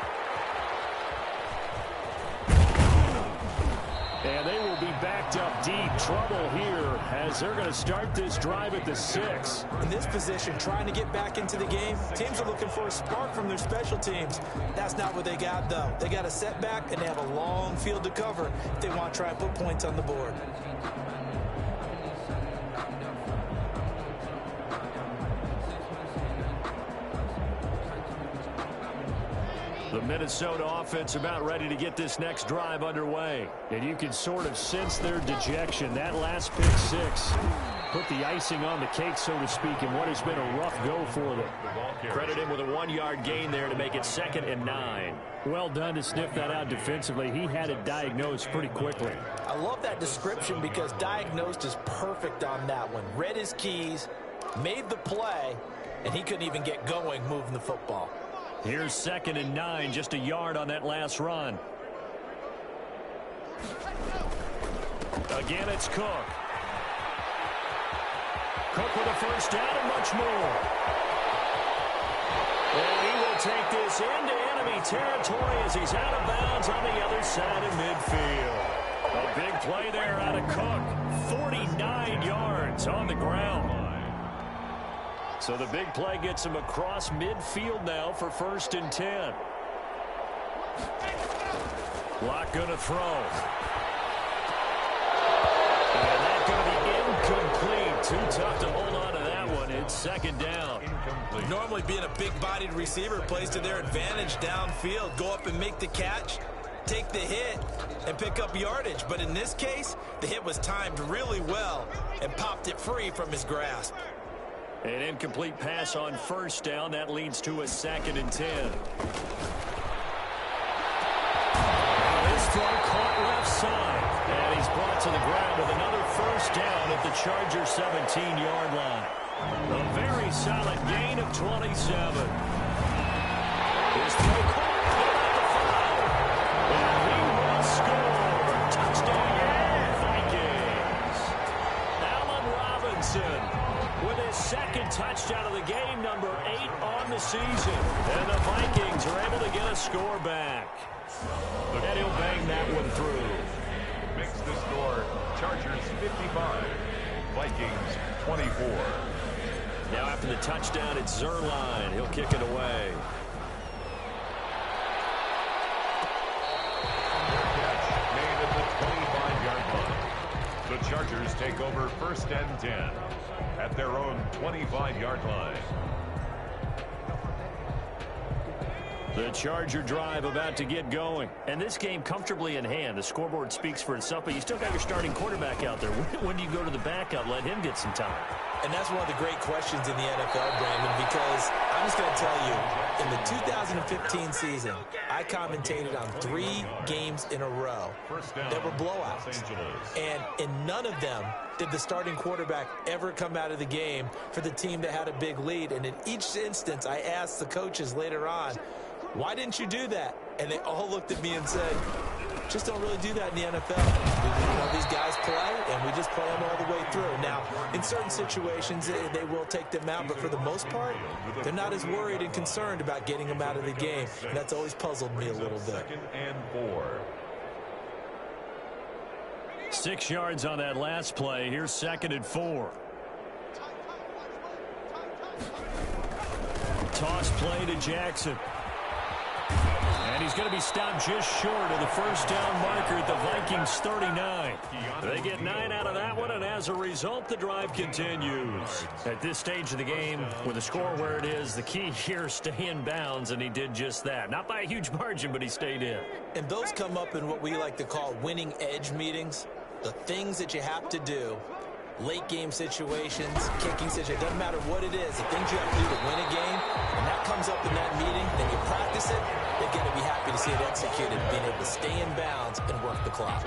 And they will be backed up deep. Trouble here as they're going to start this drive at the 6. In this position, trying to get back into the game, teams are looking for a spark from their special teams. That's not what they got, though. They got a setback, and they have a long field to cover if they want to try and put points on the board. The Minnesota offense about ready to get this next drive underway. And you can sort of sense their dejection. That last pick 6 put the icing on the cake, so to speak, in what has been a rough go for them. Credit him with a 1-yard gain there to make it 2nd and 9. Well done to sniff that out defensively. He had it diagnosed pretty quickly. I love that description because diagnosed is perfect on that one. Read his keys, made the play, and he couldn't even get going moving the football. Here's 2nd and 9, just a yard on that last run. Again, it's Cook. Cook with a first down and much more. And he will take this into enemy territory as he's out of bounds on the other side of midfield. A big play there out of Cook. 49 yards on the ground. So the big play gets him across midfield now for 1st and 10. Lock going to throw. And that's going to be incomplete. Too tough to hold on to that one. It's 2nd down. Incomplete. Normally being a big-bodied receiver plays to their advantage downfield. Go up and make the catch, take the hit, and pick up yardage. But in this case, the hit was timed really well and popped it free from his grasp. An incomplete pass on 1st down. That leads to a 2nd and 10. This throw caught left side. And he's brought to the ground with another 1st down at the Chargers' 17-yard line. A very solid gain of 27. His throw caught without the foul. And he will score. Touchdown, Vikings. Allen Robinson with his 2nd touchdown of the game, number 8 on the season. And the Vikings are able to get a score back. And he'll bang that one through. Makes the score Chargers 55, Vikings 24. Now after the touchdown, it's Zerline. He'll kick it away. Made at the 25-yard line. The Chargers take over 1st and 10 at their own 25-yard line. The Charger drive about to get going. And this game comfortably in hand. The scoreboard speaks for itself, but you still got your starting quarterback out there. When do you go to the backup, let him get some time? And that's one of the great questions in the NFL, Brandon, because I'm just going to tell you, in the 2015 season, I commentated on 3 games in a row that were blowouts. And in none of them did the starting quarterback ever come out of the game for the team that had a big lead. And in each instance, I asked the coaches later on, why didn't you do that? And they all looked at me and said, just don't really do that in the NFL. These guys play, and we just play them all the way through. Now, in certain situations, they will take them out, but for the most part, they're not as worried and concerned about getting them out of the game. And that's always puzzled me a little bit. 2nd and 4. 6 yards on that last play. Here's 2nd and 4. Toss play to Jackson. And he's going to be stopped just short of the 1st down marker at the Vikings 39. They get 9 out of that one, and as a result, the drive continues. At this stage of the game, with the score where it is, the key here, stay in bounds, and he did just that. Not by a huge margin, but he stayed in. And those come up in what we like to call winning edge meetings. The things that you have to do. Late game situations, kicking situations, it doesn't matter what it is. The things you have to do to win a game, and that comes up in that meeting, then you practice it, they're going to be happy to see it executed, being able to stay in bounds and work the clock.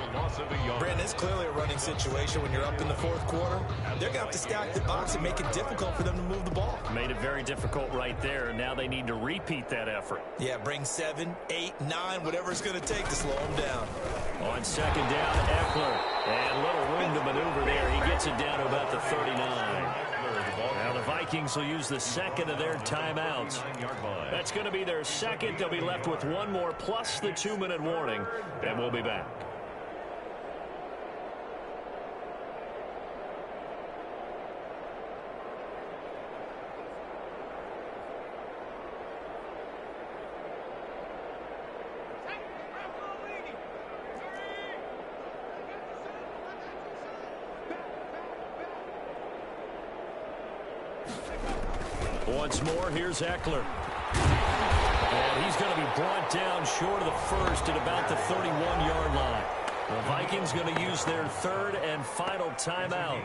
Brandon, it's clearly a running situation when you're up in the 4th quarter. They're going to have to stack the box and make it difficult for them to move the ball. Made it very difficult right there, and now they need to repeat that effort. Yeah, bring 7, 8, 9, whatever it's going to take to slow them down. On 2nd down, Eckler. And little room to maneuver there. He gets it down to about the 39. Now the Vikings will use the 2nd of their timeouts. That's going to be their 2nd. They'll be left with 1 more plus the 2-minute warning. And we'll be back. Once more, here's Eckler. And he's going to be brought down short of the 1st at about the 31-yard line. The Vikings going to use their 3rd and final timeout.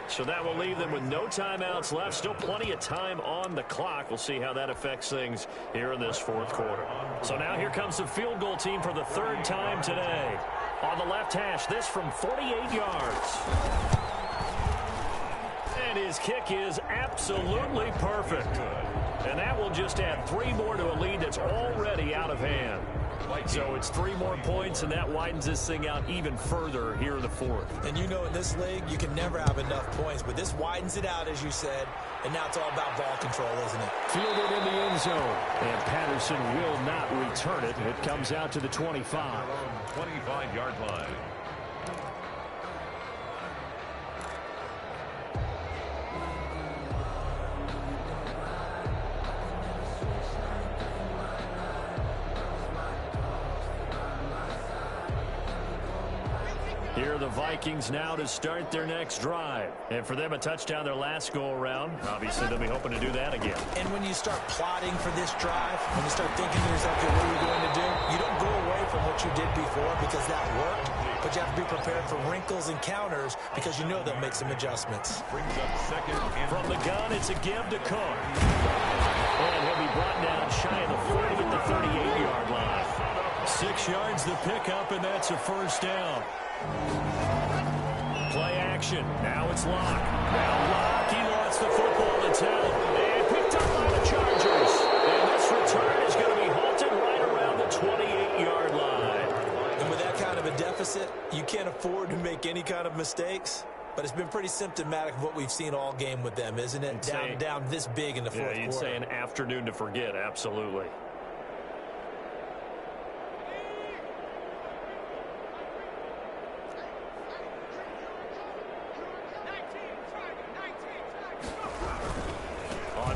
So that will leave them with no timeouts left. Still plenty of time on the clock. We'll see how that affects things here in this 4th quarter. So now here comes the field goal team for the 3rd time today. On the left hash, this from 48 yards. And his kick is absolutely perfect. And that will just add 3 more to a lead that's already out of hand. So it's 3 more points, and that widens this thing out even further here in the fourth. And you know in this league, you can never have enough points, but this widens it out, as you said, and now it's all about ball control, isn't it? Fielded in the end zone, and Patterson will not return it. It comes out to the 25. 25-yard line. Here are the Vikings now to start their next drive. And for them, a touchdown their last go-around. Obviously, they'll be hoping to do that again. And when you start plotting for this drive, when you start thinking to yourself, okay, what are we going to do? You don't go away from what you did before because that worked, but you have to be prepared for wrinkles and counters because you know they'll make some adjustments. Brings up second and From the gun, it's a give to Cook. And he'll be brought down shy of the 40 at the 38-yard line. 6 yards the pickup, and that's a first down. Play action. Now it's Locke. Now Locke, he lost the football. It's held. And picked up by the Chargers. And this return is going to be halted right around the 28-yard line. And with that kind of a deficit, you can't afford to make any kind of mistakes. But it's been pretty symptomatic of what we've seen all game with them, isn't it? Down this big in the fourth quarter. Yeah, you'd say an afternoon to forget. Absolutely.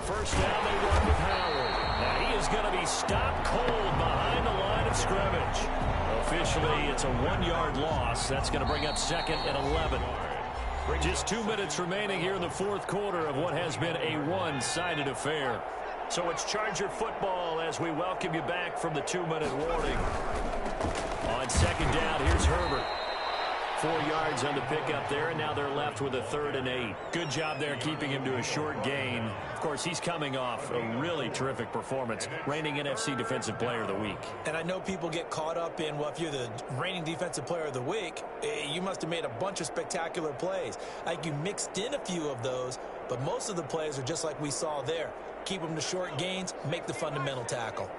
First down, they run with Howard. Now he is going to be stopped cold behind the line of scrimmage. Officially, it's a 1-yard loss. That's going to bring up second and 11. Just 2 minutes remaining here in the fourth quarter of what has been a one-sided affair. So it's Charger football as we welcome you back from the 2-minute warning. On second down, here's Herbert. 4 yards on the pickup there, and now they're left with a 3rd and 8. Good job there keeping him to a short gain. Of course, he's coming off a really terrific performance, reigning NFC Defensive Player of the Week. And I know people get caught up in, well, if you're the reigning Defensive Player of the Week, you must have made a bunch of spectacular plays. Like you mixed in a few of those, but most of the plays are just like we saw there. Keep them to short gains, make the fundamental tackle.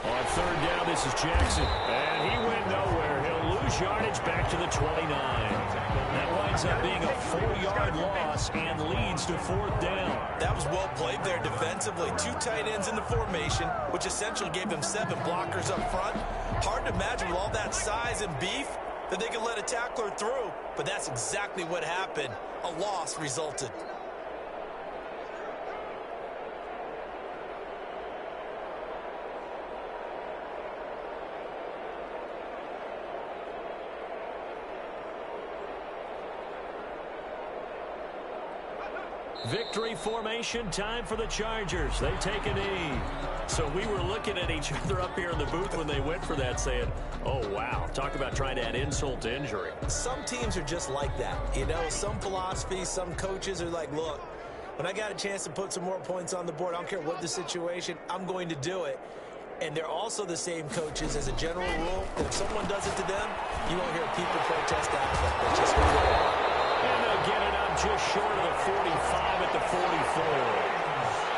On third down, this is Jackson. And he went nowhere. He'll lose yardage back to the 29. That winds up being a 4-yard loss and leads to 4th down. That was well played there defensively. 2 tight ends in the formation, which essentially gave them 7 blockers up front. Hard to imagine with all that size and beef that they could let a tackler through. But that's exactly what happened. A loss resulted. Victory formation, time for the Chargers. They take a knee. So we were looking at each other up here in the booth when they went for that saying, oh, wow, talk about trying to add insult to injury. Some teams are just like that. You know, some philosophies, some coaches are like, look, when I got a chance to put some more points on the board, I don't care what the situation, I'm going to do it. And they're also the same coaches as a general rule that if someone does it to them, you won't hear people protest after that. That's just who they are. And they'll get it up just short of the 45 at the 44.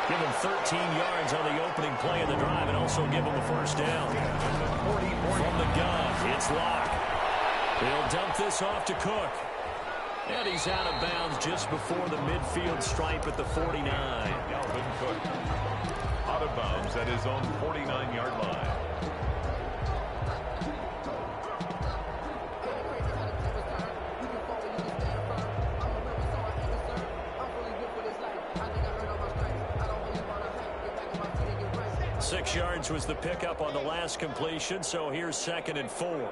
Give them 13 yards on the opening play of the drive and also give them a first down. From the gun, it's Locke. He'll dump this off to Cook. And he's out of bounds just before the midfield stripe at the 49. Dalvin Cook out of bounds at his own 49-yard line. Six yards was the pickup on the last completion, so here's 2nd and 4.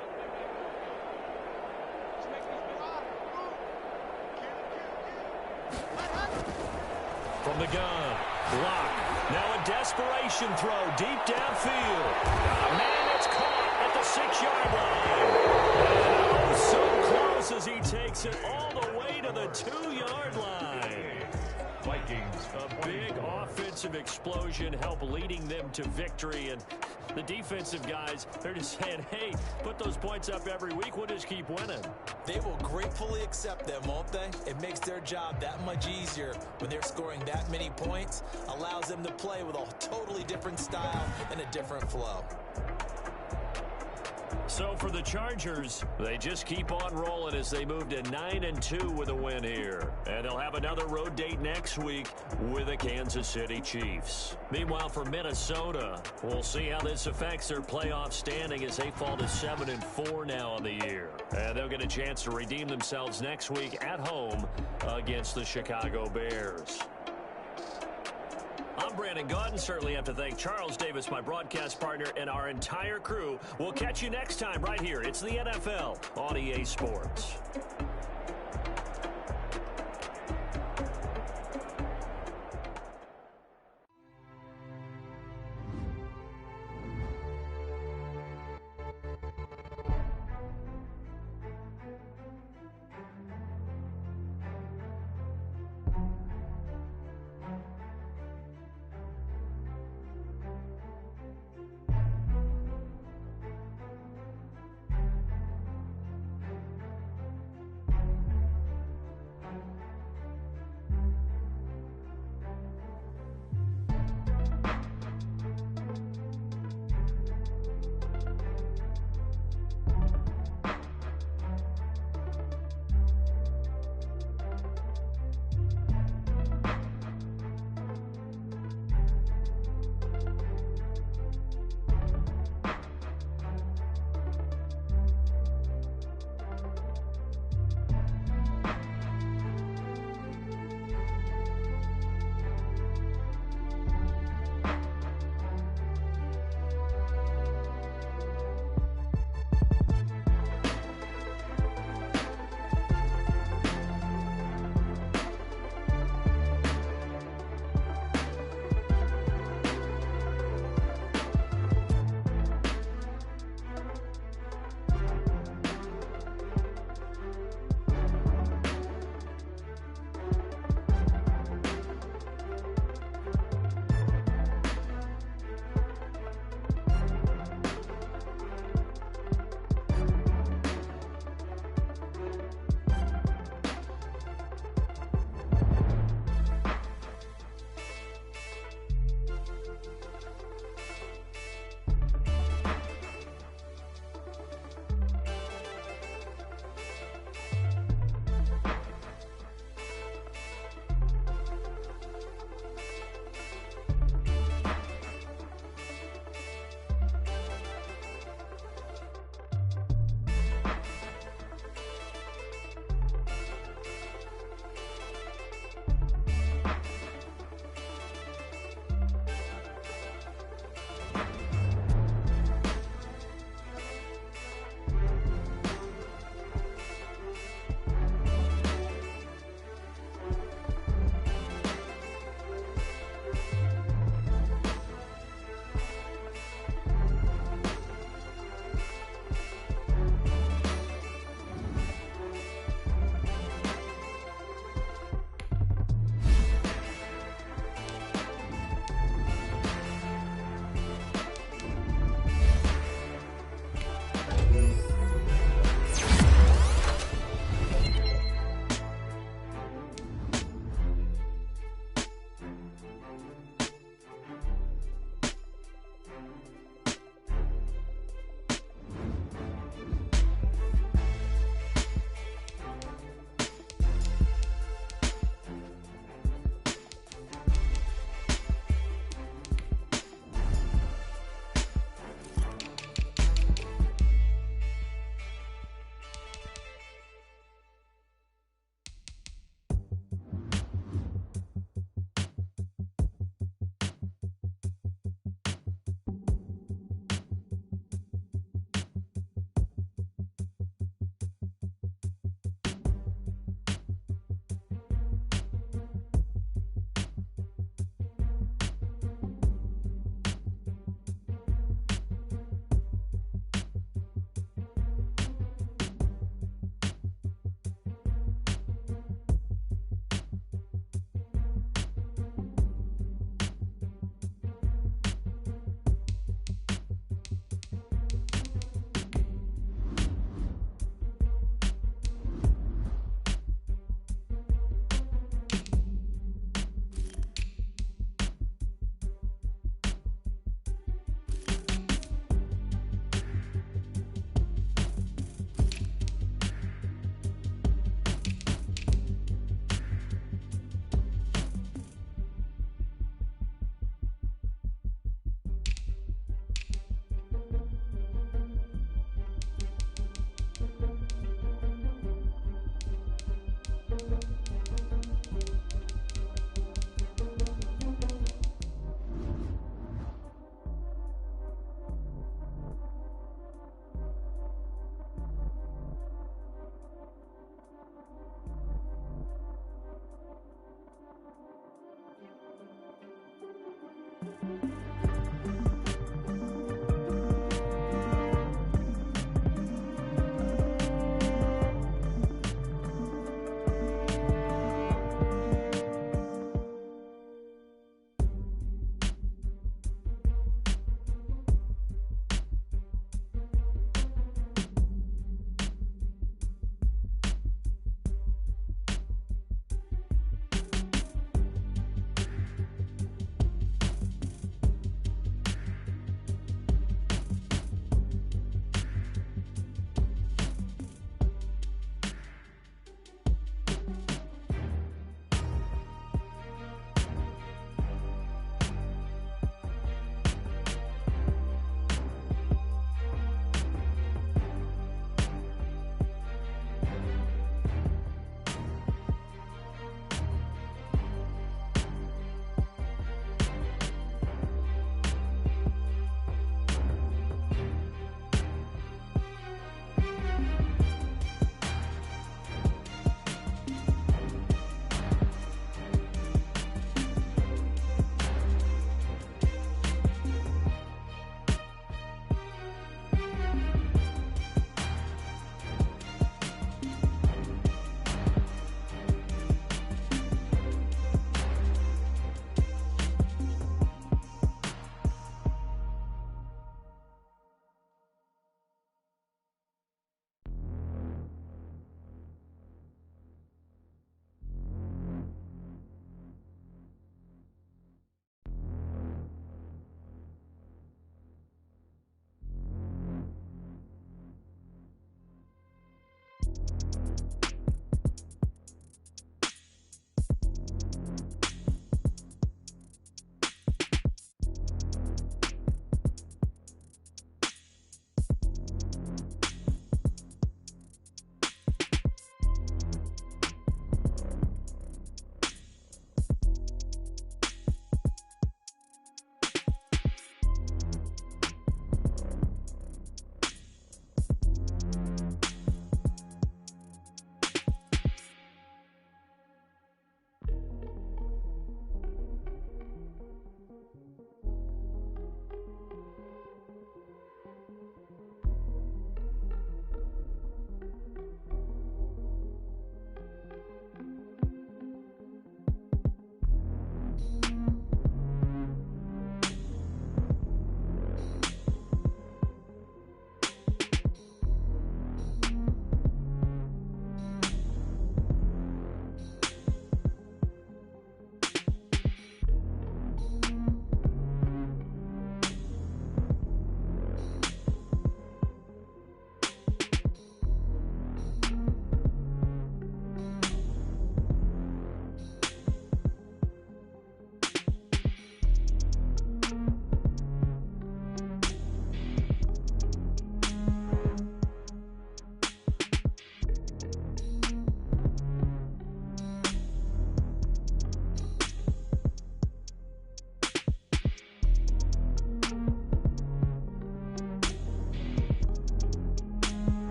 From the gun, Locke. Now a desperation throw deep downfield. Man, it's caught at the 6-yard line. And oh, so close as he takes it all the way to the 2-yard line. Vikings, a big offensive explosion help leading them to victory, and The defensive guys, they're just saying, hey, put those points up every week. We'll just keep winning. They will gratefully accept them, won't they? It makes their job that much easier when they're scoring that many points. Allows them to play with a totally different style and a different flow. So for the Chargers, they just keep on rolling as they move to 9-2 with a win here. And they'll have another road date next week with the Kansas City Chiefs. Meanwhile, for Minnesota, we'll see how this affects their playoff standing as they fall to 7-4 now on the year. And they'll get a chance to redeem themselves next week at home against the Chicago Bears. I'm Brandon Gaudin. Certainly have to thank Charles Davis, my broadcast partner, and our entire crew. We'll catch you next time right here. It's the NFL on EA Sports.